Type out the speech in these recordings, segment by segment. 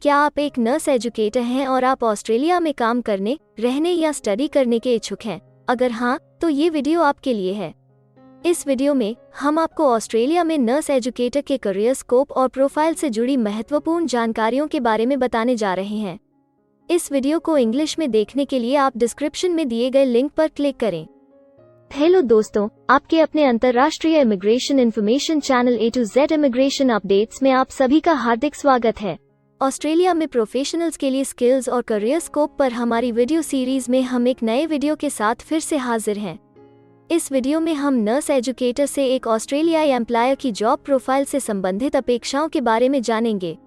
क्या आप एक नर्स एजुकेटर हैं और आप ऑस्ट्रेलिया में काम करने, रहने या स्टडी करने के इच्छुक हैं? अगर हाँ, तो ये वीडियो आपके लिए है। इस वीडियो में हम आपको ऑस्ट्रेलिया में नर्स एजुकेटर के करियर स्कोप और प्रोफाइल से जुड़ी महत्वपूर्ण जानकारियों के बारे में बताने जा रहे हैं। इस वीडियो को इंग्लिश में देखने के लिए आप डिस्क्रिप्शन में दिए गए लिंक पर क्लिक करें। हेलो दोस्तों, आपके अपने अंतर्राष्ट्रीय immigration information channel A to Z immigration updates में आप सभी का हार्दिक स्वागत है। ऑस्ट्रेलिया में प्रोफेशनल्स के लिए स्किल्स और करियर स्कोप पर हमारी वीडियो सीरीज में हम एक नए वीडियो के साथ फिर से हाजिर हैं। इस वीडियो में हम नर्स एजुकेटर से एक ऑस्ट्रेलियाई एम्प्लॉयर की जॉब प्रोफाइल से संबंधित अपेक्षाओं के बारे में जानेंगे।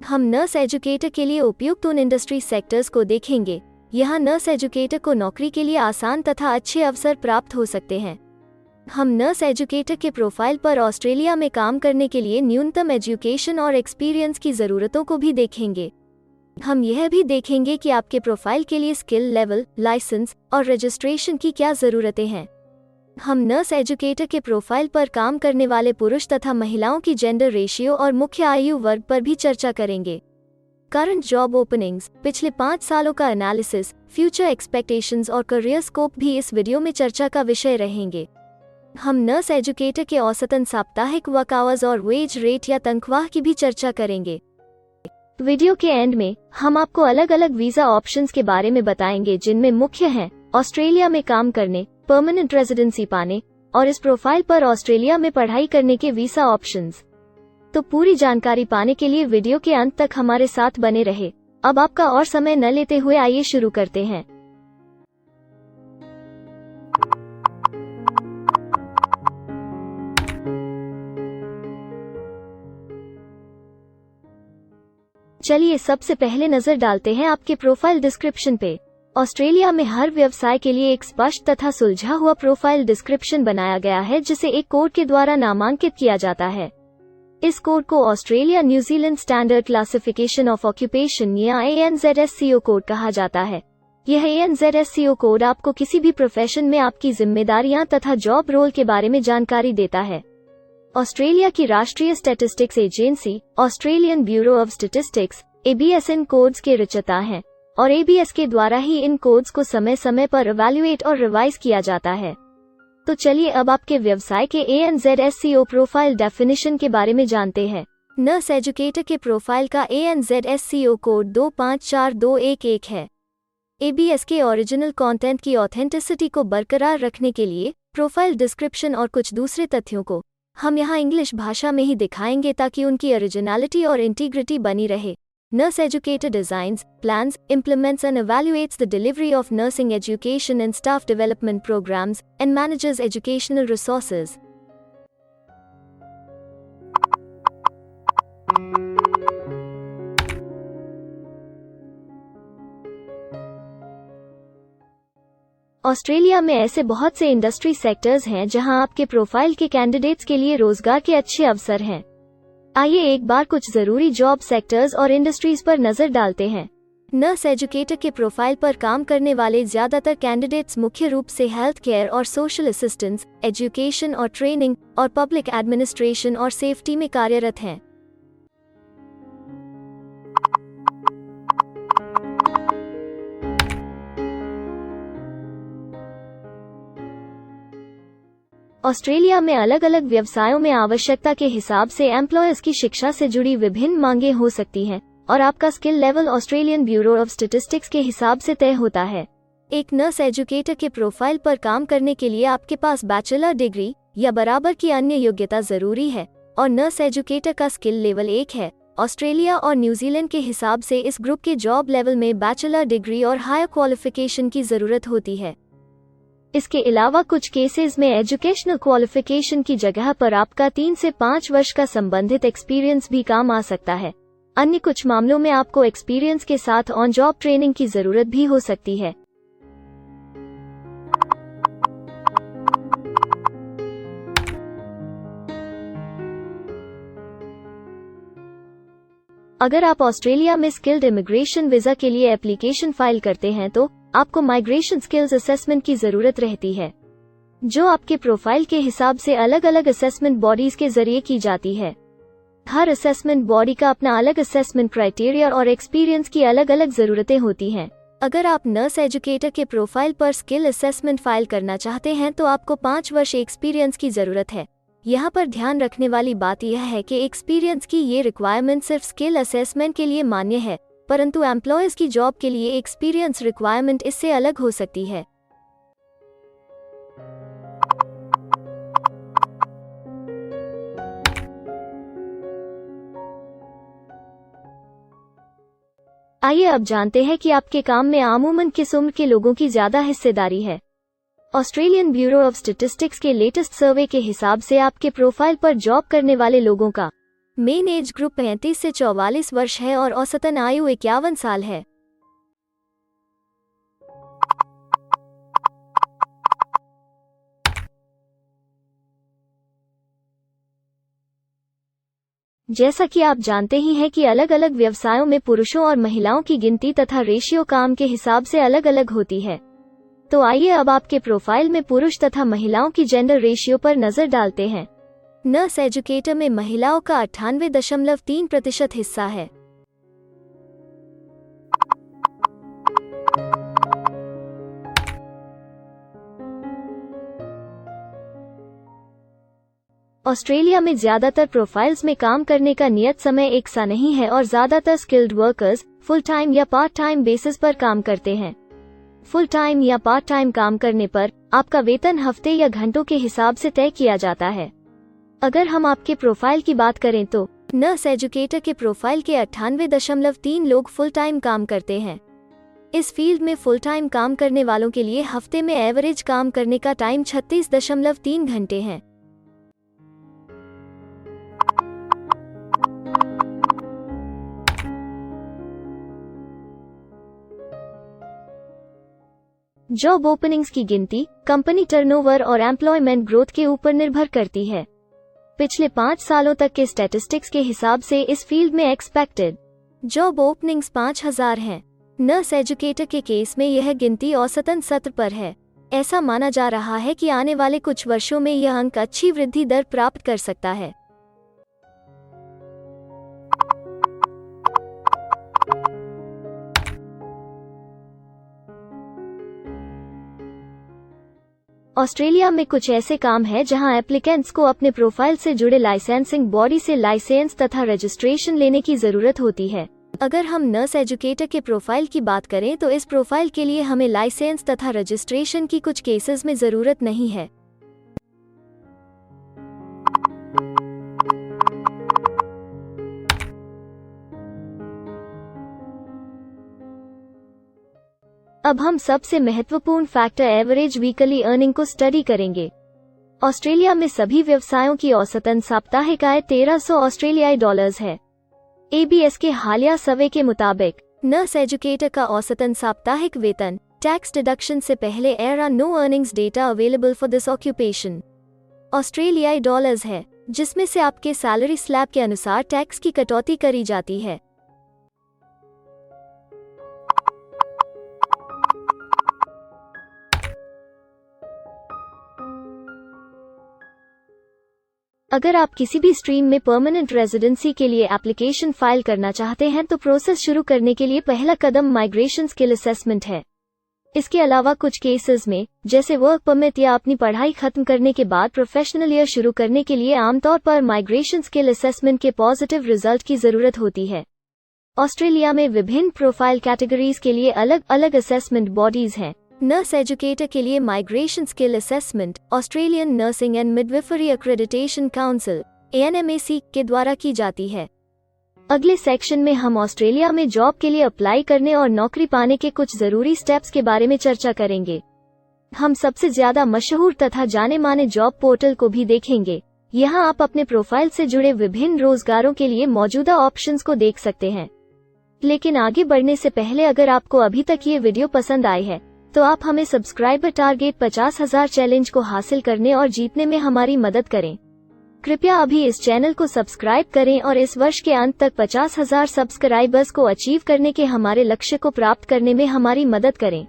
हम नर्स एजुकेटर के लिए उपयुक्त उन इंडस्ट्री सेक्टर्स को देखेंगे। यहाँ नर्स एजुकेटर को नौकरी के लिए आसान तथा अच्छे अवसर प्राप्त हो सकते हैं। हम नर्स एजुकेटर के प्रोफाइल पर ऑस्ट्रेलिया में काम करने के लिए न्यूनतम एजुकेशन और एक्सपीरियंस की ज़रूरतों को भी देखेंगे। हम यह भी देखेंगे कि आपके प्रोफाइल के लिए स्किल लेवल, लाइसेंस और रजिस्ट्रेशन की क्या ज़रूरतें हैं। हम नर्स एजुकेटर के प्रोफाइल पर काम करने वाले पुरुष तथा महिलाओं की जेंडर रेशियो और मुख्य आयु वर्ग पर भी चर्चा करेंगे। करंट जॉब ओपनिंग्स, पिछले 5 सालों का एनालिसिस, फ्यूचर एक्सपेक्टेशंस और करियर स्कोप भी इस वीडियो में चर्चा का विषय रहेंगे। हम नर्स एजुकेटर के औसतन साप्ताहिक वर्क आवर्स और वेज रेट या तनख्वाह की भी चर्चा करेंगे। वीडियो के एंड में हम आपको अलग अलग वीजा ऑप्शंस के बारे में बताएंगे, जिनमें मुख्य हैं ऑस्ट्रेलिया में काम करने, परमानेंट रेजिडेंसी पाने और इस प्रोफाइल पर ऑस्ट्रेलिया में पढ़ाई करने के वीजा ऑप्शंस। तो पूरी जानकारी पाने के लिए वीडियो के अंत तक हमारे साथ बने रहे। अब आपका और समय न लेते हुए आइए शुरू करते हैं। चलिए सबसे पहले नजर डालते हैं आपके प्रोफाइल डिस्क्रिप्शन पे। ऑस्ट्रेलिया में हर व्यवसाय के लिए एक स्पष्ट तथा सुलझा हुआ प्रोफाइल डिस्क्रिप्शन बनाया गया है, जिसे एक कोड के द्वारा नामांकित किया जाता है। इस कोड को Australia New Zealand standard classification of occupation या ANZSCO कोड कहा जाता है। यह ANZSCO कोड आपको किसी भी प्रोफेशन में आपकी जिम्मेदारियां तथा जॉब रोल के बारे में जानकारी देता है। ऑस्ट्रेलिया की राष्ट्रीय statistics agency Australian bureau of statistics ABS in codes के रचयिता हैं और ABS के द्वारा ही इन कोड्स को समय समय पर इवैल्यूएट और रिवाइज किया जाता है। तो चलिए अब आपके व्यवसाय के ANZSCO प्रोफाइल डेफिनेशन के बारे में जानते हैं। नर्स एजुकेटर के प्रोफाइल का ANZSCO कोड 254211 है। ABS के ओरिजिनल कंटेंट की ऑथेंटिसिटी को बरकरार रखने के लिए प्रोफाइल डिस्क्रिप्शन और कुछ दूसरे तथ्यों को हम यहाँ इंग्लिश भाषा में ही दिखाएंगे, ताकि उनकी ओरिजिनलिटी और इंटीग्रिटी बनी रहे। Nurse educator designs, plans, implements and evaluates the delivery of nursing education and staff development programs, and manages educational resources. Australia में ऐसे बहुत से इंडस्ट्री सेक्टर्स हैं जहां आपके प्रोफाइल के कैंडिडेट्स के लिए रोजगार के अच्छे अवसर हैं। आइए एक बार कुछ जरूरी जॉब सेक्टर्स और इंडस्ट्रीज पर नजर डालते हैं। नर्स एजुकेटर के प्रोफाइल पर काम करने वाले ज्यादातर कैंडिडेट्स मुख्य रूप से हेल्थ केयर और सोशल असिस्टेंस, एजुकेशन और ट्रेनिंग और पब्लिक एडमिनिस्ट्रेशन और सेफ्टी में कार्यरत हैं। ऑस्ट्रेलिया में अलग अलग व्यवसायों में आवश्यकता के हिसाब से एम्प्लॉयर्स की शिक्षा से जुड़ी विभिन्न मांगें हो सकती हैं और आपका skill level Australian bureau of statistics के हिसाब से तय होता है। एक नर्स एजुकेटर के प्रोफाइल पर काम करने के लिए आपके पास बैचलर डिग्री या बराबर की अन्य योग्यता जरूरी है और नर्स एजुकेटर का स्किल लेवल 1 है। ऑस्ट्रेलिया और न्यूजीलैंड के हिसाब से इस ग्रुप के जॉब लेवल में बैचलर डिग्री और हायर क्वालिफिकेशन की जरूरत होती है। इसके अलावा कुछ केसेस में एजुकेशनल क्वालिफिकेशन की जगह पर आपका 3 से 5 वर्ष का संबंधित एक्सपीरियंस भी काम आ सकता है। अन्य कुछ मामलों में आपको एक्सपीरियंस के साथ ऑन जॉब ट्रेनिंग की जरूरत भी हो सकती है। अगर आप ऑस्ट्रेलिया में स्किल्ड इमिग्रेशन वीजा के लिए एप्लीकेशन फाइल करते हैं तो आपको माइग्रेशन स्किल्स असेसमेंट की जरूरत रहती है, जो आपके प्रोफाइल के हिसाब से अलग अलग असेसमेंट बॉडीज के जरिए की जाती है। हर असेसमेंट बॉडी का अपना अलग असेसमेंट क्राइटेरिया और एक्सपीरियंस की अलग अलग ज़रूरतें होती हैं। अगर आप नर्स एजुकेटर के प्रोफाइल पर स्किल असेसमेंट फाइल करना चाहते हैं तो आपको 5 वर्ष एक्सपीरियंस की ज़रूरत है। यहाँ पर ध्यान रखने वाली बात यह है कि एक्सपीरियंस की ये रिक्वायरमेंट सिर्फ स्किल असेसमेंट के लिए मान्य है, परंतु एम्प्लॉयर्स की जॉब के लिए एक्सपीरियंस रिक्वायरमेंट इससे अलग हो सकती है। आइए अब जानते हैं कि आपके काम में आमूमन किस उम्र के लोगों की ज्यादा हिस्सेदारी है। ऑस्ट्रेलियन ब्यूरो ऑफ स्टैटिस्टिक्स के लेटेस्ट सर्वे के हिसाब से आपके प्रोफाइल पर जॉब करने वाले लोगों का मेन एज ग्रुप 35 से 44 वर्ष है और औसतन आयु 51 साल है। जैसा कि आप जानते ही हैं कि अलग अलग व्यवसायों में पुरुषों और महिलाओं की गिनती तथा रेशियो काम के हिसाब से अलग अलग होती है। तो आइए अब आपके प्रोफाइल में पुरुष तथा महिलाओं की जेंडर रेशियो पर नजर डालते हैं। नर्स एजुकेटर में महिलाओं का 98.3% हिस्सा है। ऑस्ट्रेलिया में ज्यादातर प्रोफाइल्स में काम करने का नियत समय एक सा नहीं है और ज्यादातर स्किल्ड वर्कर्स फुल टाइम या पार्ट टाइम बेसिस पर काम करते हैं। फुल टाइम या पार्ट टाइम काम करने पर आपका वेतन हफ्ते या घंटों के हिसाब से तय किया जाता है। अगर हम आपके प्रोफाइल की बात करें तो नर्स एजुकेटर के प्रोफाइल के 98.3 लोग फुल टाइम काम करते हैं। इस फील्ड में फुल टाइम काम करने वालों के लिए हफ्ते में एवरेज काम करने का टाइम 36.3 घंटे है। जॉब ओपनिंग्स की गिनती कंपनी टर्नओवर और एम्प्लॉयमेंट ग्रोथ के ऊपर निर्भर करती है। पिछले 5 सालों तक के स्टैटिस्टिक्स के हिसाब से इस फील्ड में एक्सपेक्टेड जॉब ओपनिंग्स 5000 हैं। नर्स एजुकेटर के केस में यह गिनती औसतन 70 पर है। ऐसा माना जा रहा है कि आने वाले कुछ वर्षों में यह अंक अच्छी वृद्धि दर प्राप्त कर सकता है। ऑस्ट्रेलिया में कुछ ऐसे काम हैं जहां एप्लीकेंट्स को अपने प्रोफाइल से जुड़े लाइसेंसिंग बॉडी से लाइसेंस तथा रजिस्ट्रेशन लेने की जरूरत होती है। अगर हम नर्स एजुकेटर के प्रोफाइल की बात करें तो इस प्रोफाइल के लिए हमें लाइसेंस तथा रजिस्ट्रेशन की कुछ केसेस में जरूरत नहीं है। अब हम सबसे महत्वपूर्ण फैक्टर एवरेज वीकली अर्निंग को स्टडी करेंगे। ऑस्ट्रेलिया में सभी व्यवसायों की औसतन साप्ताहिक आय 1300 ऑस्ट्रेलियाई डॉलर्स है। ABS के हालिया सर्वे के मुताबिक नर्स एजुकेटर का औसतन साप्ताहिक वेतन टैक्स डिडक्शन से पहले no earnings data available for this occupation ऑस्ट्रेलियाई डॉलर्स है, जिसमें से आपके सैलरी स्लैब के अनुसार टैक्स की कटौती करी जाती है। अगर आप किसी भी स्ट्रीम में परमानेंट रेजिडेंसी के लिए एप्लीकेशन फाइल करना चाहते हैं तो प्रोसेस शुरू करने के लिए पहला कदम माइग्रेशन स्किल असेसमेंट है। इसके अलावा कुछ केसेस में, जैसे वर्क परमिट या अपनी पढ़ाई खत्म करने के बाद प्रोफेशनल ईयर शुरू करने के लिए आमतौर पर माइग्रेशन स्किल असेसमेंट के पॉजिटिव रिजल्ट की जरूरत होती है। ऑस्ट्रेलिया में विभिन्न प्रोफाइल कैटेगरीज के लिए अलग अलग असेसमेंट बॉडीज हैं। नर्स एजुकेटर के लिए migration skill assessment Australian nursing and midwifery accreditation council ANMAC के द्वारा की जाती है। अगले सेक्शन में हम ऑस्ट्रेलिया में जॉब के लिए अप्लाई करने और नौकरी पाने के कुछ जरूरी स्टेप्स के बारे में चर्चा करेंगे। हम सबसे ज्यादा मशहूर तथा जाने माने जॉब पोर्टल को भी देखेंगे। यहाँ आप अपने प्रोफाइल से जुड़े विभिन्न रोजगारों के लिए मौजूदा ऑप्शंस को देख सकते हैं। लेकिन आगे बढ़ने से पहले अगर आपको अभी तक ये वीडियो पसंद आई है तो आप हमें सब्सक्राइबर टारगेट 50,000 चैलेंज को हासिल करने और जीतने में हमारी मदद करें। कृपया अभी इस चैनल को सब्सक्राइब करें और इस वर्ष के अंत तक 50,000 सब्सक्राइबर्स को अचीव करने के हमारे लक्ष्य को प्राप्त करने में हमारी मदद करें।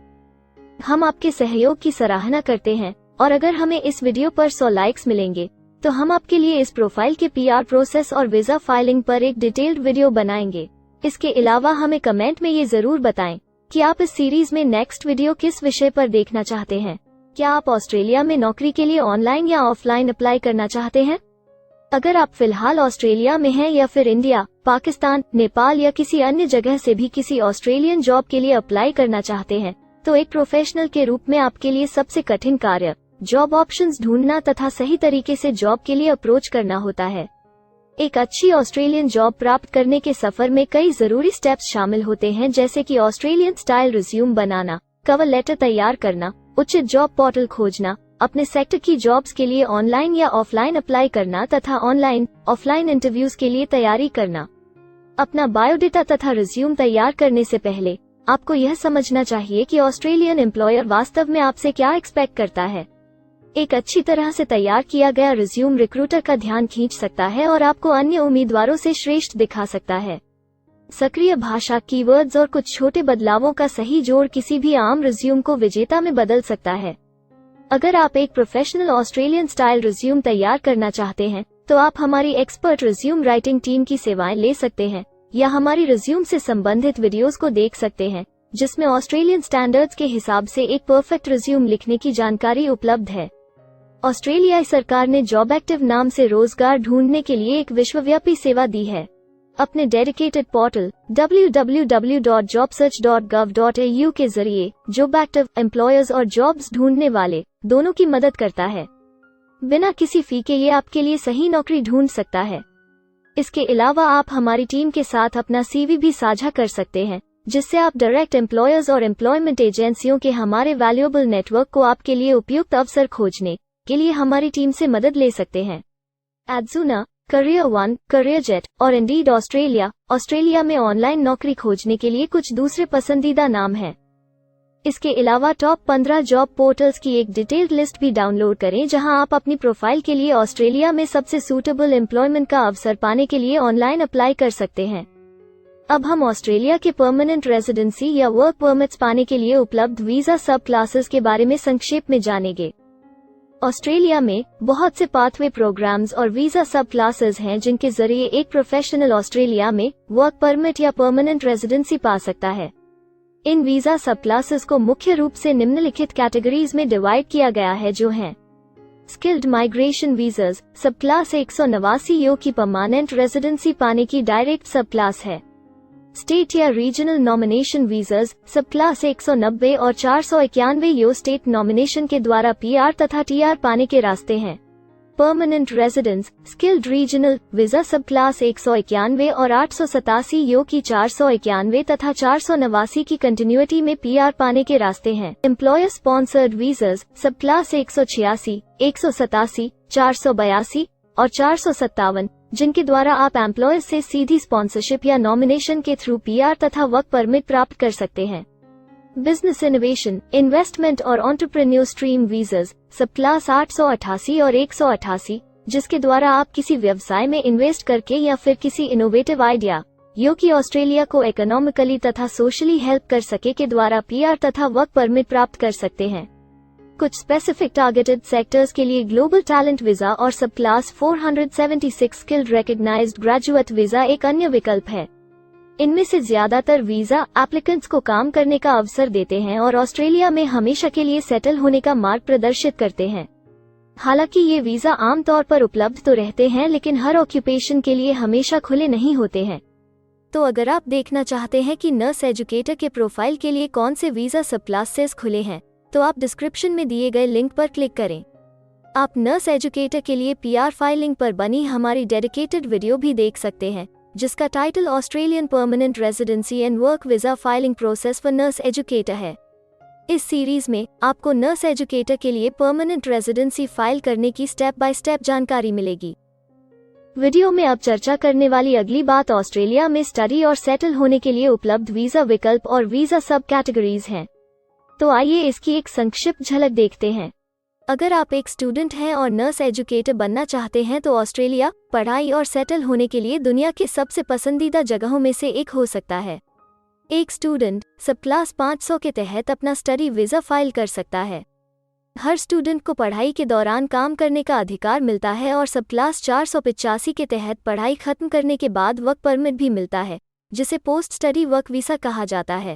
हम आपके सहयोग की सराहना करते हैं और अगर हमें इस वीडियो पर 100 लाइक्स मिलेंगे तो हम आपके लिए इस प्रोफाइल के PR प्रोसेस और वीजा फाइलिंग पर एक डिटेल्ड वीडियो बनाएंगे। इसके अलावा हमें कमेंट में ये जरूर बताएं कि आप इस सीरीज में नेक्स्ट वीडियो किस विषय पर देखना चाहते हैं। क्या आप ऑस्ट्रेलिया में नौकरी के लिए ऑनलाइन या ऑफलाइन अप्लाई करना चाहते हैं? अगर आप फिलहाल ऑस्ट्रेलिया में हैं या फिर इंडिया, पाकिस्तान, नेपाल या किसी अन्य जगह से भी किसी ऑस्ट्रेलियन जॉब के लिए अप्लाई करना चाहते हैं, तो एक प्रोफेशनल के रूप में आपके लिए सबसे कठिन कार्य जॉब ऑप्शंस ढूंढना तथा सही तरीके से जॉब के लिए अप्रोच करना होता है। एक अच्छी ऑस्ट्रेलियन जॉब प्राप्त करने के सफर में कई जरूरी स्टेप्स शामिल होते हैं, जैसे कि ऑस्ट्रेलियन स्टाइल रिज्यूम बनाना, कवर लेटर तैयार करना, उचित जॉब पोर्टल खोजना, अपने सेक्टर की जॉब्स के लिए ऑनलाइन या ऑफलाइन अप्लाई करना तथा ऑनलाइन ऑफलाइन इंटरव्यूज के लिए तैयारी करना। अपना बायोडेटा तथा रिज्यूम तैयार करने से पहले आपको यह समझना चाहिए कि ऑस्ट्रेलियन एम्प्लॉयर वास्तव में आपसे क्या एक्सपेक्ट करता है। एक अच्छी तरह से तैयार किया गया रिज्यूम रिक्रूटर का ध्यान खींच सकता है और आपको अन्य उम्मीदवारों से श्रेष्ठ दिखा सकता है। सक्रिय भाषा, कीवर्ड्स और कुछ छोटे बदलावों का सही जोड़ किसी भी आम रिज्यूम को विजेता में बदल सकता है। अगर आप एक प्रोफेशनल ऑस्ट्रेलियन स्टाइल रिज्यूम तैयार करना चाहते हैं, तो आप हमारी एक्सपर्ट रिज्यूम राइटिंग टीम की सेवाएं ले सकते हैं या हमारी रिज्यूम से संबंधित वीडियोस को देख सकते हैं, जिसमें ऑस्ट्रेलियन स्टैंडर्ड्स के हिसाब से एक परफेक्ट रिज्यूम लिखने की जानकारी उपलब्ध है। ऑस्ट्रेलियाई सरकार ने जॉब एक्टिव नाम से रोजगार ढूंढने के लिए एक विश्वव्यापी सेवा दी है। अपने डेडिकेटेड पोर्टल www.jobsearch.gov.au के जरिए जॉब एक्टिव एम्प्लॉयर्स और जॉब्स ढूंढने वाले दोनों की मदद करता है। बिना किसी फी के ये आपके लिए सही नौकरी ढूंढ सकता है। इसके अलावा आप हमारी टीम के साथ अपना CV भी साझा कर सकते हैं, जिससे आप डायरेक्ट एम्प्लॉयर्स और एम्प्लॉयमेंट एजेंसियों के हमारे वैल्यूएबल नेटवर्क को आपके लिए उपयुक्त अवसर खोजने के लिए हमारी टीम से मदद ले सकते हैं। एडजूना, करियर वन, करियर जेट और इंडीड ऑस्ट्रेलिया में ऑनलाइन नौकरी खोजने के लिए कुछ दूसरे पसंदीदा नाम हैं। इसके अलावा टॉप 15 जॉब पोर्टल्स की एक डिटेल्ड लिस्ट भी डाउनलोड करें, जहां आप अपनी प्रोफाइल के लिए ऑस्ट्रेलिया में सबसे सूटेबल एम्प्लॉयमेंट का अवसर पाने के लिए ऑनलाइन अप्लाई कर सकते हैं। अब हम ऑस्ट्रेलिया के परमानेंट रेजिडेंसी या वर्क परमिट्स पाने के लिए उपलब्ध वीजा सब क्लासेस के बारे में संक्षेप में जानेंगे। ऑस्ट्रेलिया में बहुत से पाथवे प्रोग्राम्स और वीजा सब क्लासेस हैं, जिनके जरिए एक प्रोफेशनल ऑस्ट्रेलिया में वर्क परमिट या परमानेंट रेजिडेंसी पा सकता है। इन वीजा सब क्लासेस को मुख्य रूप से निम्नलिखित कैटेगरीज में डिवाइड किया गया है, जो हैं स्किल्ड माइग्रेशन वीजास, सब क्लास 189 यो की परमानेंट रेजिडेंसी पाने की डायरेक्ट सब क्लास है। स्टेट या रीजनल नॉमिनेशन वीजास, सब क्लास 190 और 491 यो स्टेट नॉमिनेशन के द्वारा PR तथा TR पाने के रास्ते हैं। Permanent residence, skilled regional visa, सब क्लास 191 और 887 यो की 491 तथा 489 की कंटिन्यूटी में PR पाने के रास्ते हैं। एम्प्लॉयर स्पॉन्सर्ड वीजास, सब क्लास 186, 187, 482 और 457, जिनके द्वारा आप एम्प्लॉयर से सीधी स्पॉन्सरशिप या नॉमिनेशन के थ्रू PR तथा वर्क परमिट प्राप्त कर सकते हैं। बिजनेस इनोवेशन, इन्वेस्टमेंट और एंटरप्रेन्योर स्ट्रीम वीजास, सब क्लास 888 और 188, जिसके द्वारा आप किसी व्यवसाय में इन्वेस्ट करके या फिर किसी इनोवेटिव आइडिया यो कि ऑस्ट्रेलिया को इकोनॉमिकली तथा सोशली हेल्प कर सके के द्वारा PR तथा वर्क परमिट प्राप्त कर सकते हैं। कुछ स्पेसिफिक टारगेटेड सेक्टर्स के लिए ग्लोबल टैलेंट वीजा और subclass 476 skilled recognised graduate visa एक अन्य विकल्प है। इनमें से ज्यादातर वीजा एप्लीकेंट्स को काम करने का अवसर देते हैं और ऑस्ट्रेलिया में हमेशा के लिए सेटल होने का मार्ग प्रदर्शित करते हैं। हालांकि ये वीजा आमतौर पर उपलब्ध तो रहते हैं, लेकिन हर ऑक्यूपेशन के लिए हमेशा खुले नहीं होते हैं। तो अगर आप देखना चाहते हैं कि नर्स एजुकेटर के प्रोफाइल के लिए कौन से वीजा सब क्लासेस खुले हैं, तो आप डिस्क्रिप्शन में दिए गए लिंक पर क्लिक करें। आप नर्स एजुकेटर के लिए PR फाइलिंग पर बनी हमारी डेडिकेटेड वीडियो भी देख सकते हैं, जिसका title Australian permanent residency and work visa filing process for nurse educator है। इस सीरीज में आपको नर्स एजुकेटर के लिए परमानेंट रेजिडेंसी फाइल करने की स्टेप बाय स्टेप जानकारी मिलेगी। वीडियो में अब चर्चा करने वाली अगली बात ऑस्ट्रेलिया में स्टडी और सेटल होने के लिए उपलब्ध वीजा विकल्प और वीजा सब कैटेगरीज हैं। तो आइए इसकी एक संक्षिप्त झलक देखते हैं। अगर आप एक स्टूडेंट हैं और नर्स एजुकेटर बनना चाहते हैं, तो ऑस्ट्रेलिया पढ़ाई और सेटल होने के लिए दुनिया के सबसे पसंदीदा जगहों में से एक हो सकता है। एक स्टूडेंट सब क्लास 500 के तहत अपना स्टडी वीजा फाइल कर सकता है। हर स्टूडेंट को पढ़ाई के दौरान काम करने का अधिकार मिलता है और सब क्लास 485 के तहत पढ़ाई खत्म करने के बाद वर्क परमिट भी मिलता है, जिसे पोस्ट स्टडी वर्क वीज़ा कहा जाता है।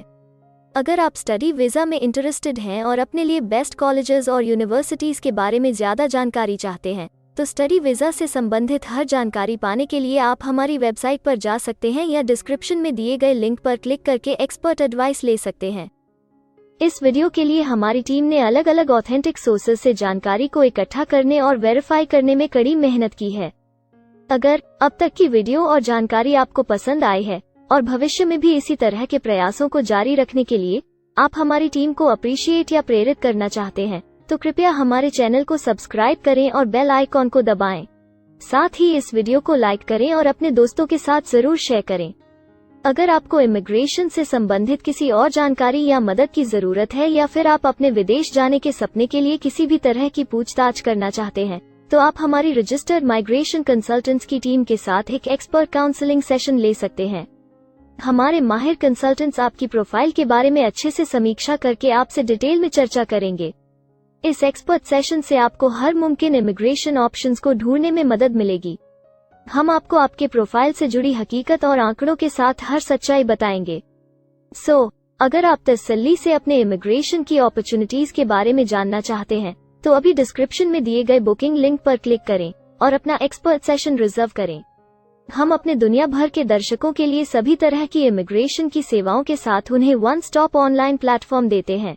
अगर आप स्टडी वीज़ा में इंटरेस्टेड हैं और अपने लिए बेस्ट कॉलेजेस और यूनिवर्सिटीज़ के बारे में ज़्यादा जानकारी चाहते हैं, तो स्टडी वीज़ा से संबंधित हर जानकारी पाने के लिए आप हमारी वेबसाइट पर जा सकते हैं या डिस्क्रिप्शन में दिए गए लिंक पर क्लिक करके एक्सपर्ट एडवाइस ले सकते हैं। इस वीडियो के लिए हमारी टीम ने अलग अलग ऑथेंटिक सोर्सेज से जानकारी को इकट्ठा करने और वेरीफाई करने में कड़ी मेहनत की है। अगर अब तक की वीडियो और जानकारी आपको पसंद आई है और भविष्य में भी इसी तरह के प्रयासों को जारी रखने के लिए आप हमारी टीम को अप्रिशिएट या प्रेरित करना चाहते हैं, तो कृपया हमारे चैनल को सब्सक्राइब करें और बेल आइकॉन को दबाएं। साथ ही इस वीडियो को लाइक करें और अपने दोस्तों के साथ जरूर शेयर करें। अगर आपको इमिग्रेशन से संबंधित किसी और जानकारी या मदद की जरूरत है या फिर आप अपने विदेश जाने के सपने के लिए किसी भी तरह की पूछताछ करना चाहते हैं, तो आप हमारी रजिस्टर्ड माइग्रेशन कंसल्टेंट्स की टीम के साथ एक एक्सपर्ट काउंसलिंग सेशन ले सकते हैं। हमारे माहिर कंसल्टेंट्स आपकी प्रोफाइल के बारे में अच्छे से समीक्षा करके आपसे डिटेल में चर्चा करेंगे। इस एक्सपर्ट सेशन से आपको हर मुमकिन इमिग्रेशन ऑप्शंस को ढूंढने में मदद मिलेगी। हम आपको आपके प्रोफाइल से जुड़ी हकीकत और आंकड़ों के साथ हर सच्चाई बताएंगे। अगर आप तसल्ली से अपने इमिग्रेशन की अपॉर्चुनिटीज के बारे में जानना चाहते हैं, तो अभी डिस्क्रिप्शन में दिए गए बुकिंग लिंक पर क्लिक करें और अपना एक्सपर्ट सेशन रिजर्व करें। हम अपने दुनिया भर के दर्शकों के लिए सभी तरह की इमिग्रेशन की सेवाओं के साथ उन्हें वन स्टॉप ऑनलाइन प्लेटफॉर्म देते हैं।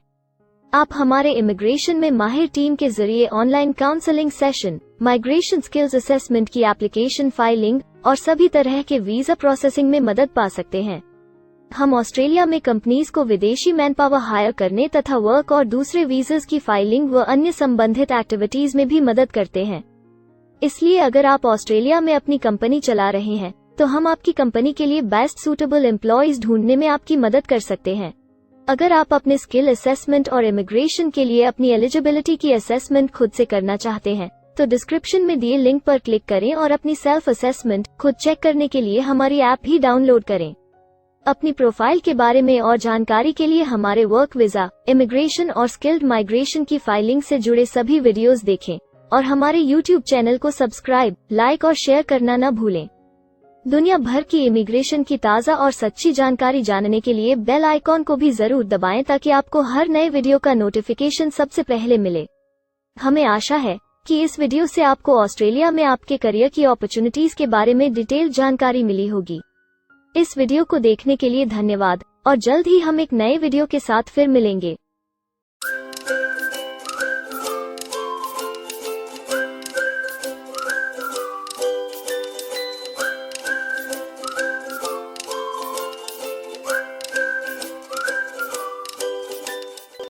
आप हमारे इमिग्रेशन में माहिर टीम के जरिए online counselling session, migration skills assessment की एप्लीकेशन फाइलिंग और सभी तरह के वीजा प्रोसेसिंग में मदद पा सकते हैं। हम ऑस्ट्रेलिया में कंपनीज को विदेशी मैन पावर हायर करने तथा वर्क और दूसरे वीजास की फाइलिंग व अन्य संबंधित एक्टिविटीज में भी मदद करते हैं। इसलिए अगर आप ऑस्ट्रेलिया में अपनी कंपनी चला रहे हैं, तो हम आपकी कंपनी के लिए बेस्ट सूटेबल एम्प्लॉयज ढूंढने में आपकी मदद कर सकते हैं। अगर आप अपने स्किल असेसमेंट और इमिग्रेशन के लिए अपनी एलिजिबिलिटी की असेसमेंट खुद से करना चाहते हैं, तो डिस्क्रिप्शन में दिए लिंक पर क्लिक करें और अपनी सेल्फ असेसमेंट खुद चेक करने के लिए हमारी ऐप भी डाउनलोड करें। अपनी प्रोफाइल के बारे में और जानकारी के लिए हमारे वर्क वीजा, इमिग्रेशन और स्किल्ड माइग्रेशन की फाइलिंग से जुड़े सभी वीडियोस देखें और हमारे YouTube चैनल को सब्सक्राइब, लाइक और शेयर करना न भूलें। दुनिया भर की इमिग्रेशन की ताज़ा और सच्ची जानकारी जानने के लिए बेल आइकॉन को भी जरूर दबाएं ताकि आपको हर नए वीडियो का नोटिफिकेशन सबसे पहले मिले। हमें आशा है कि इस वीडियो से आपको ऑस्ट्रेलिया में आपके करियर की अपॉर्चुनिटीज के बारे में डिटेल जानकारी मिली होगी। इस वीडियो को देखने के लिए धन्यवाद और जल्द ही हम एक नए वीडियो के साथ फिर मिलेंगे।